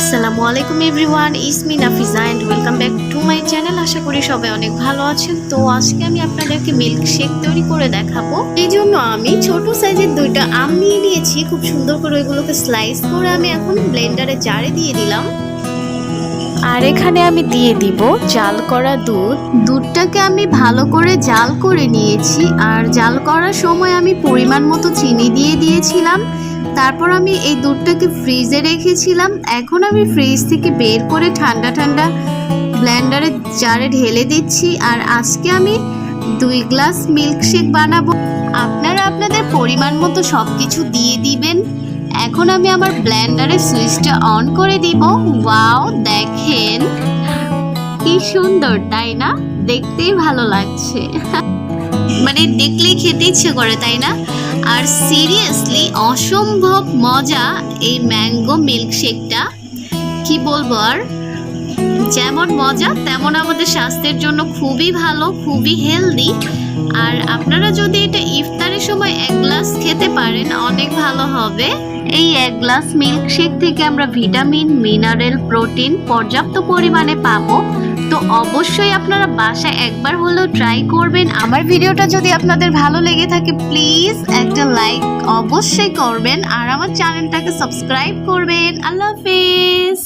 আসসালামু আলাইকুম everyone, it's me Nafiza and welcome back to my channel. আশা করি সবাই অনেক ভালো আছেন। তো আজকে আমি আপনাদেরকে মিল্ক শেক তৈরি করে দেখাবো। এই জন্য আমি ছোট সাইজের 2টা আম নিয়ে নিয়েছি। খুব সুন্দর করে ওইগুলোকে স্লাইস করে আমি এখন ব্লেন্ডারে জারে দিয়ে দিলাম। আর এখানে আমি দিয়ে দিব জাল করা দুধ। দুধটাকে আমি ভালো করে জাল করে নিয়েছি। আর জাল করার সময় আমি পরিমাণ মতো চিনি দিয়ে দিয়েছিলাম। তারপর আমি এই দুধটাকে ফ্রিজে রেখেছিলাম। এখন আমি ফ্রিজ থেকে বের করে ঠান্ডা ঠান্ডা ব্লেন্ডারে জারে ঢেলে দিচ্ছি। আর আজকে আমি 2 গ্লাস মিল্কশেক বানাবো। আপনারা আপনাদের পরিমাণ মতো সব কিছু দিয়ে দিবেন। এখন আমি আমার ব্লেন্ডারের সুইচটা অন করে দিব। ওয়াও, দেখেন কি সুন্দর, তাই না? দেখতেই ভালো লাগছে, মানে দেখলেই খেতে ইচ্ছে করে, তাই না? আর সিরিয়াসলি অসম্ভব মজা এই ম্যাঙ্গো মিল্কশেকটা। কি বলবো আর, যেমন মজা তেমন আমাদের স্বাস্থ্যের জন্য খুবই ভালো, খুবই হেলদি। আর আপনারা যদি এটা ইফতারের সময় 1 গ্লাস খেতে পারেন অনেক ভালো হবে। এই 1 গ্লাস মিল্কশেক থেকে আমরা ভিটামিন, মিনারেল, প্রোটিন পর্যাপ্ত পরিমাণে পাবো। তো অবশ্যই আপনারা বাসায় একবার হলেও ট্রাই করবেন। আমার ভিডিওটা যদি আপনাদের ভালো লেগে থাকে প্লিজ একটা লাইক অবশ্যই করবেন আর আমার চ্যানেলটাকে সাবস্ক্রাইব করবেন। আল্লাহ হাফেজ।